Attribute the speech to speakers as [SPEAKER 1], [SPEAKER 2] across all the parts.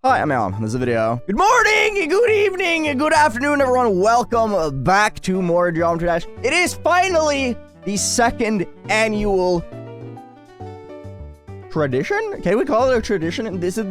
[SPEAKER 1] Hi, I'm Alan. This is a video. Good morning, good evening, good afternoon, everyone. Welcome back to more Geometry Dash. It is finally the second annual tradition? Can we call it a tradition? This is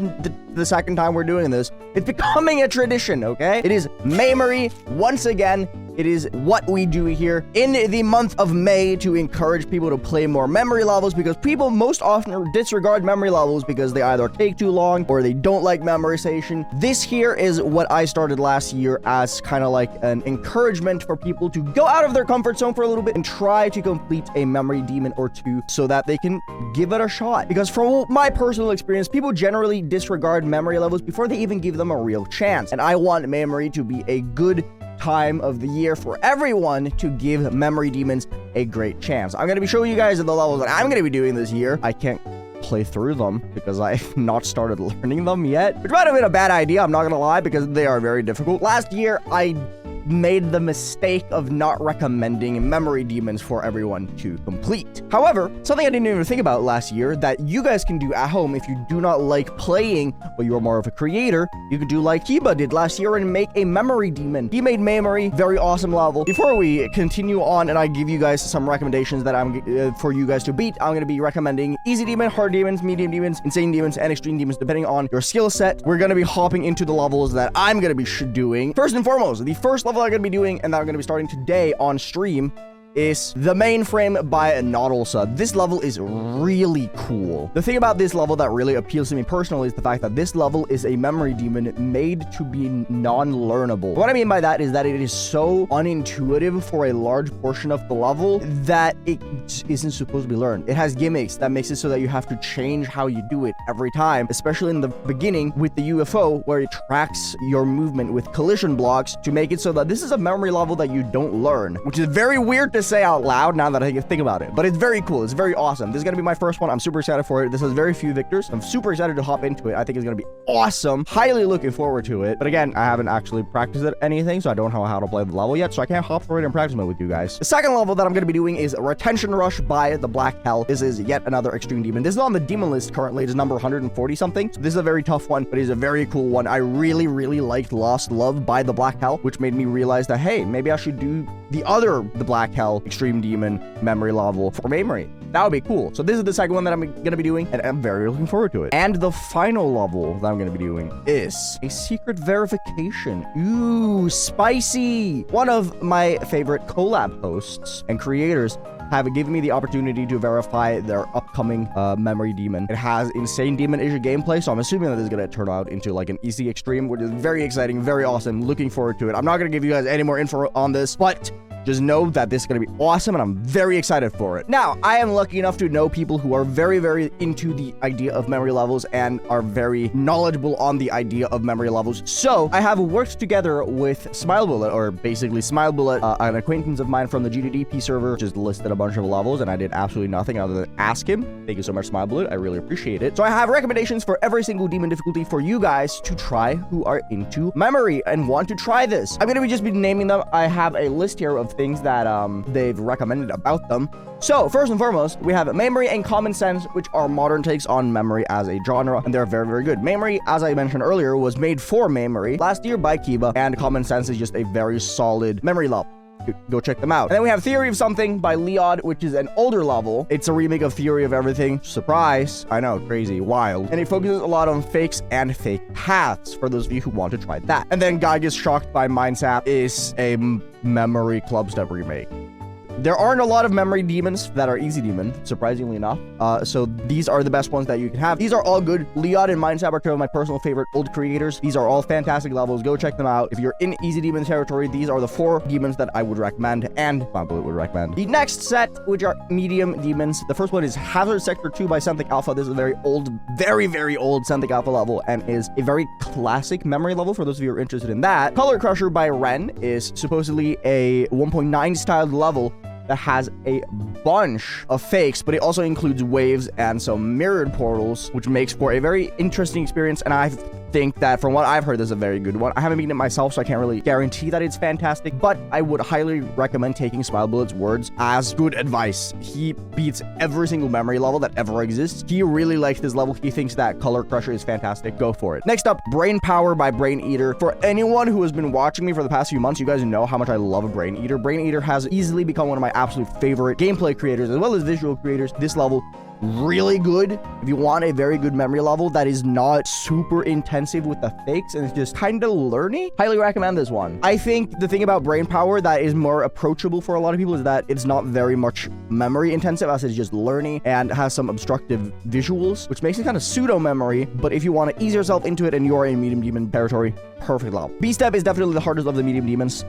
[SPEAKER 1] the second time we're doing this. It's becoming a tradition, okay? It is Maymory once again. It is what we do here in the month of May to encourage people to play more memory levels, because people most often disregard memory levels because they either take too long or they don't like memorization. This here is what I started last year as kind of like an encouragement for people to go out of their comfort zone for a little bit and try to complete a memory demon or two so that they can give it a shot. Because from my personal experience, people generally disregard memory levels before they even give them a real chance. And I want Memory to be a good time of the year for everyone to give memory demons a great chance. I'm going to be showing you guys the levels that I'm going to be doing this year. I can't play through them because I've not started learning them yet, which might have been a bad idea, I'm not going to lie, because they are very difficult. Last year, I made the mistake of not recommending memory demons for everyone to complete. However, something I didn't even think about last year that you guys can do at home if you do not like playing, but you're more of a creator, you could do like Kiba did last year and make a memory demon. He made Maymory, very awesome level. Before we continue on and I give you guys some recommendations that I'm for you guys to beat, I'm going to be recommending easy demon, hard demons, medium demons, insane demons, and extreme demons, depending on your skill set. We're going to be hopping into the levels that I'm going to be doing. First and foremost, the first level I'm going to be doing and that I'm going to be starting today on stream is the Mainframe by Nautilsa. This level is really cool. The thing about this level that really appeals to me personally is the fact that this level is a memory demon made to be non-learnable. What I mean by that is that it is so unintuitive for a large portion of the level that it isn't supposed to be learned. It has gimmicks that makes it so that you have to change how you do it every time, especially in the beginning with the UFO, where it tracks your movement with collision blocks to make it so that this is a memory level that you don't learn, which is very weird to say out loud now that I think about it, but it's very cool. It's very awesome. This is gonna be my first one. I'm super excited for it. This has very few victors. I'm super excited to hop into it. I think it's gonna be awesome. Highly looking forward to it. But again, I haven't actually practiced it anything, so I don't know how to play the level yet, so I can't hop through it and practice it with you guys. The second level that I'm gonna be doing is Retention Rush by the Black Hell. This is yet another extreme demon. This is on the demon list currently. It is number 140 something. So this is a very tough one, but it is a very cool one. I really liked Lost Love by the Black Hell, which made me realize that, hey, maybe I should do the Black Hell extreme demon memory level for Maymory. That would be cool. So this is the second one that I'm going to be doing, and I'm very looking forward to it. And the final level that I'm going to be doing is a secret verification. Ooh, spicy! One of my favorite collab hosts and creators have given me the opportunity to verify their upcoming memory demon. It has insane demon-ish gameplay, so I'm assuming that this is going to turn out into like an easy extreme, which is very exciting, very awesome. Looking forward to it. I'm not going to give you guys any more info on this, but just know that this is going to be awesome, and I'm very excited for it. Now, I am lucky enough to know people who are very into the idea of memory levels and are very knowledgeable on the idea of memory levels. So I have worked together with smilebullet, or basically smilebullet, an acquaintance of mine from the GDDP server, just listed a bunch of levels, and I did absolutely nothing other than ask him. Thank you so much, smilebullet. I really appreciate it. So I have recommendations for every single demon difficulty for you guys to try who are into memory and want to try this. I'm going to just be naming them. I have a list here of things that they've recommended about them. So first and foremost, we have Maymory and Common Sense, which are modern takes on memory as a genre, and they're very good. Maymory, as I mentioned earlier, was made for Maymory last year by Kiba, and Common Sense is just a very solid memory level. Go check them out. And then we have Theory of Something by Leod, which is an older level. It's a remake of Theory of Everything. Surprise. I know, crazy, wild. And it focuses a lot on fakes and fake paths for those of you who want to try that. And then Gigas Shocked by Mindsap is a Memory Clubstep remake. There aren't a lot of memory demons that are easy demon, surprisingly enough. So these are the best ones that you can have. These are all good. Leod and Mindsap are two of my personal favorite old creators. These are all fantastic levels. Go check them out. If you're in easy demon territory, these are the 4 demons that I would recommend and Smilebullet would recommend. The next set, which are medium demons. The first one is Hazardsector 2 by Senthic Alpha. This is a very old Senthic Alpha level and is a very classic memory level for those of you who are interested in that. Color Crusher by Ren is supposedly a 1.9 styled level that has a bunch of fakes, but it also includes waves and some mirrored portals, which makes for a very interesting experience. And I've think that from what I've heard, this is a very good one. I haven't beaten it myself, so I can't really guarantee that it's fantastic, but I would highly recommend taking smilebullet's words as good advice. He beats every single memory level that ever exists. He really likes this level. He thinks that Color Crusher is fantastic. Go for it. Next up, Brain Power by Brain Eater. For anyone who has been watching me for the past few months, you guys know how much I love Brain Eater. Brain Eater has easily become one of my absolute favorite gameplay creators as well as visual creators. This level, really good. If you want a very good memory level that is not super intensive with the fakes and it's just kind of learny, highly recommend this one. I think the thing about Brain Power that is more approachable for a lot of people is that it's not very much memory intensive, as it's just learny and has some obstructive visuals, which makes it kind of pseudo memory. But if you want to ease yourself into it and you're in medium demon territory, perfect level. bStep is definitely the hardest of the medium demons.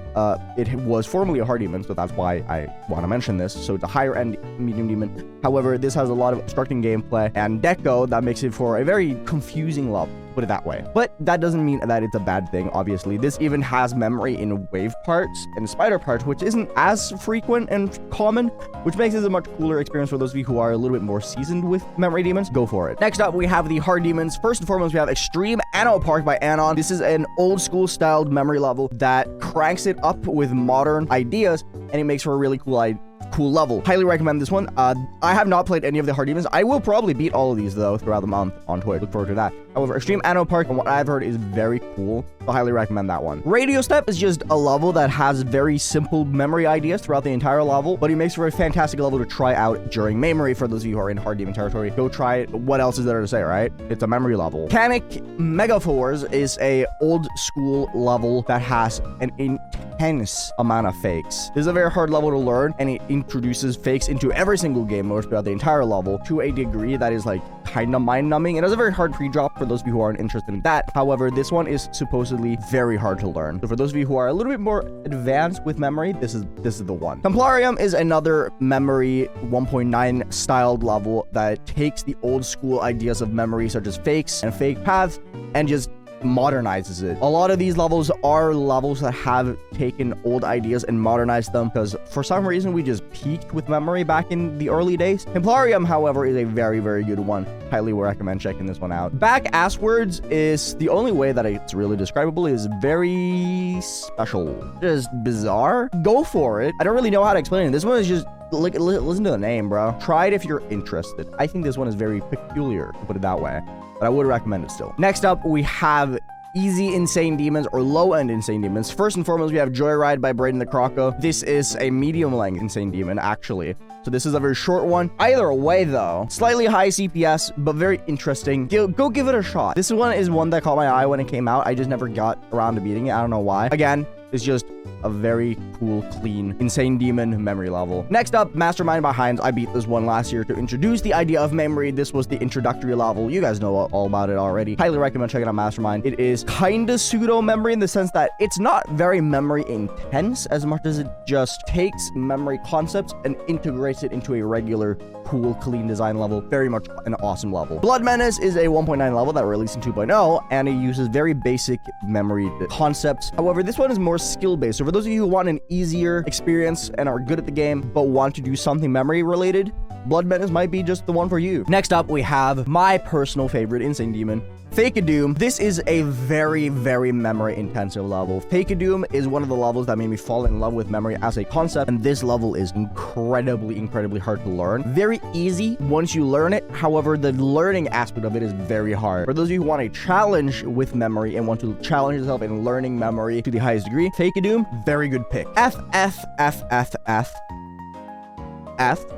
[SPEAKER 1] It was formerly a hard demon, so that's why I want to mention this. So it's a higher end medium demon. However, this has a lot of obstructing gameplay and deco that makes it for a very confusing level, put it that way. But that doesn't mean that it's a bad thing, obviously. This even has memory in wave parts and spider parts, which isn't as frequent and common, which makes it a much cooler experience for those of you who are a little bit more seasoned with memory demons. Go for it. Next up, we have the hard demons. First and foremost, we have Extreme AnnoPark by Anon. This is an old school styled memory level that cranks it up with modern ideas, and it makes for a really cool level. Highly recommend this one. I have not played any of the hard demons. I will probably beat all of these though throughout the month on Twitch. Look forward to that. However, Extreme AnnoPark, from what I've heard, is very cool. So highly recommend that one. RadioStep is just a level that has very simple memory ideas throughout the entire level, but it makes for a fantastic level to try out during Maymory. For those of you who are in hard demon territory, go try it. What else is there to say, right? It's a memory level. Panic Megaforce is a old school level that has an intense amount of fakes. This is a very hard level to learn, and it introduces fakes into every single game mode throughout the entire level to a degree that is like kind of mind-numbing. It has a very hard pre-drop for those of you who aren't interested in that. However, this one is supposedly very hard to learn. So for those of you who are a little bit more advanced with memory, this is the one. Templarium is another memory 1.9 styled level that takes the old school ideas of memory, such as fakes and fake paths, and just modernizes it. A lot of these levels are levels that have taken old ideas and modernized them, because for some reason we just peaked with memory back in the early days. Templarium, however, is a very, very good one. Highly recommend checking this one out. Backasswards is the only way that it's really describable, is very special, just bizarre. Go for it. I don't really know how to explain it. This one is just listen to the name, bro. Try it if you're interested. I think this one is very peculiar, to put it that way, but I would recommend it still. Next up, we have easy insane demons or low-end insane demons. First and foremost, we have Joyride by Braden the Croco. This is a medium-length insane demon, actually. So this is a very short one. Either way, though, slightly high CPS, but very interesting. Go give it a shot. This one is one that caught my eye when it came out. I just never got around to beating it. I don't know why. Again, it's just a very cool, clean, insane demon memory level. Next up, Mastermind by Heinz. I beat this one last year to introduce the idea of memory. This was the introductory level. You guys know all about it already. Highly recommend checking out Mastermind. It is kind of pseudo memory in the sense that it's not very memory intense as much as it just takes memory concepts and integrates it into a regular, cool, clean design level. Very much an awesome level. Blood Menace is a 1.9 level that released in 2.0, and it uses very basic memory concepts. However, this one is more skill-based. So for those of you who want an easier experience and are good at the game, but want to do something memory related, Blood Menace might be just the one for you. Next up, we have my personal favorite insane demon, Fake-A-Doom. This is a very, very memory-intensive level. Fake-A-Doom is one of the levels that made me fall in love with memory as a concept, and this level is incredibly, incredibly hard to learn. Very easy once you learn it. However, the learning aspect of it is very hard. For those of you who want a challenge with memory and want to challenge yourself in learning memory to the highest degree, Fake-A-Doom, very good pick. FFFFFF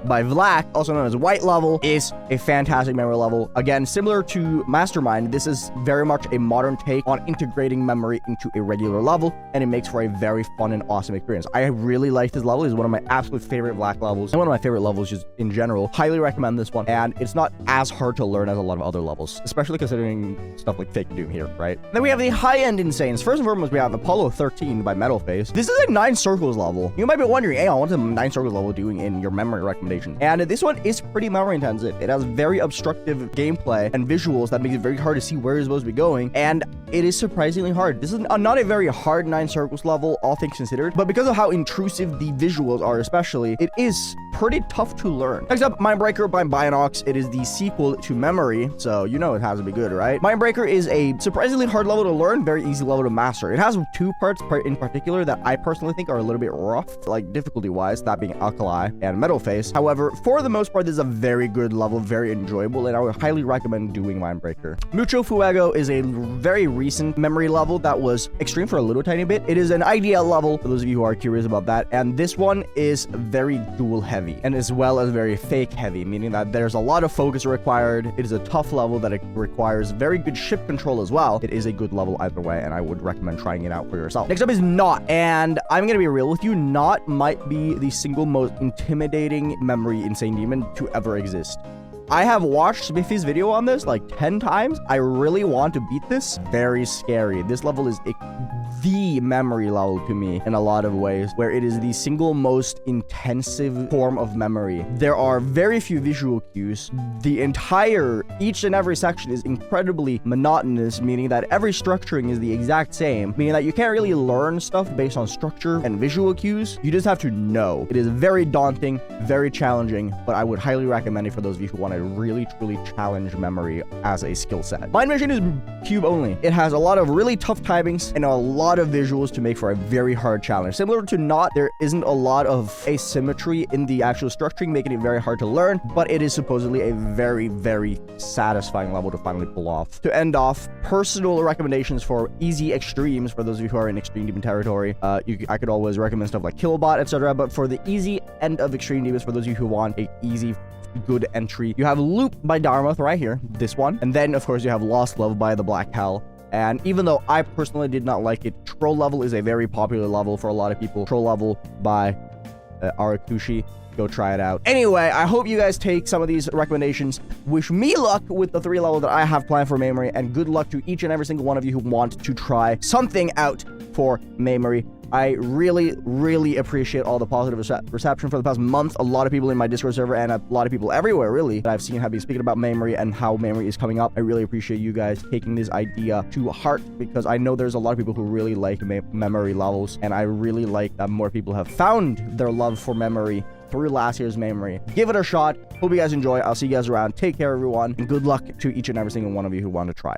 [SPEAKER 1] by Vlak, also known as White level, is a fantastic memory level. Again, similar to Mastermind, this is very much a modern take on integrating memory into a regular level, and it makes for a very fun and awesome experience. I really like this level. It's one of my absolute favorite Vlak levels, and one of my favorite levels just in general. Highly recommend this one, and it's not as hard to learn as a lot of other levels, especially considering stuff like Fake-A-Doom here, right? Then we have the high-end insanes. First and foremost, we have Apollo 13 by Metalface. This is a 9 circles level. You might be wondering, hey, what's a 9 circles level doing in your memory memory recommendations. And this one is pretty memory intensive. It has very obstructive gameplay and visuals that make it very hard to see where you're supposed to be going. And it is surprisingly hard. This is not a very hard 9 circles level, all things considered, but because of how intrusive the visuals are especially, it is pretty tough to learn. Next up, MINDBREAKER by Bionox. It is the sequel to Memory, so you know it has to be good, right? MINDBREAKER is a surprisingly hard level to learn, very easy level to master. It has 2 parts in particular that I personally think are a little bit rough, like difficulty-wise, that being Alkali and Metal Face. However, for the most part, this is a very good level, very enjoyable, and I would highly recommend doing MINDBREAKER. Mucho Fuego is a very recent memory level that was extreme for a little tiny bit. It is an IDL level, for those of you who are curious about that, and this one is very dual heavy, and as well as very fake heavy, meaning that there's a lot of focus required. It is a tough level that it requires very good ship control as well. It is a good level either way, and I would recommend trying it out for yourself. Next up is Not, and I'm gonna be real with you, Not might be the single most intimidating memory insane demon to ever exist. I have watched Spiffy's video on this like 10 times. I really want to beat this. Very scary. This level is the memory level to me in a lot of ways, where it is the single most intensive form of memory. There are very few visual cues. Each and every section is incredibly monotonous, meaning that every structuring is the exact same, meaning that you can't really learn stuff based on structure and visual cues. You just have to know. It is very daunting, very challenging, but I would highly recommend it for those of you who want to really, truly challenge memory as a skill set. Mind Mission is cube only. It has a lot of really tough timings and a lot of visuals to make for a very hard challenge. Similar to Not, there isn't a lot of asymmetry in the actual structuring, making it very hard to learn, but it is supposedly a very, very satisfying level to finally pull off. To end off, personal recommendations for easy extremes for those of you who are in extreme demon territory. I could always recommend stuff like Killbot, etc. But for the easy end of extreme demons, for those of you who want a easy good entry, you have Loop by Darmoth right here, this one, and then of course you have Lost Love by the Black Hell. And even though I personally did not like it, Troll Level is a very popular level for a lot of people. Troll Level by Arakushi. Go try it out. Anyway, I hope you guys take some of these recommendations. Wish me luck with the 3 levels that I have planned for Maymory, and good luck to each and every single one of you who want to try something out for Maymory. I really, really appreciate all the positive reception for the past month. A lot of people in my Discord server and a lot of people everywhere, really, that I've seen have been speaking about Maymory and how Maymory is coming up. I really appreciate you guys taking this idea to heart, because I know there's a lot of people who really like memory levels, and I really like that more people have found their love for memory through last year's Maymory. Give it a shot. Hope you guys enjoy. I'll see you guys around. Take care, everyone, and good luck to each and every single one of you who want to try.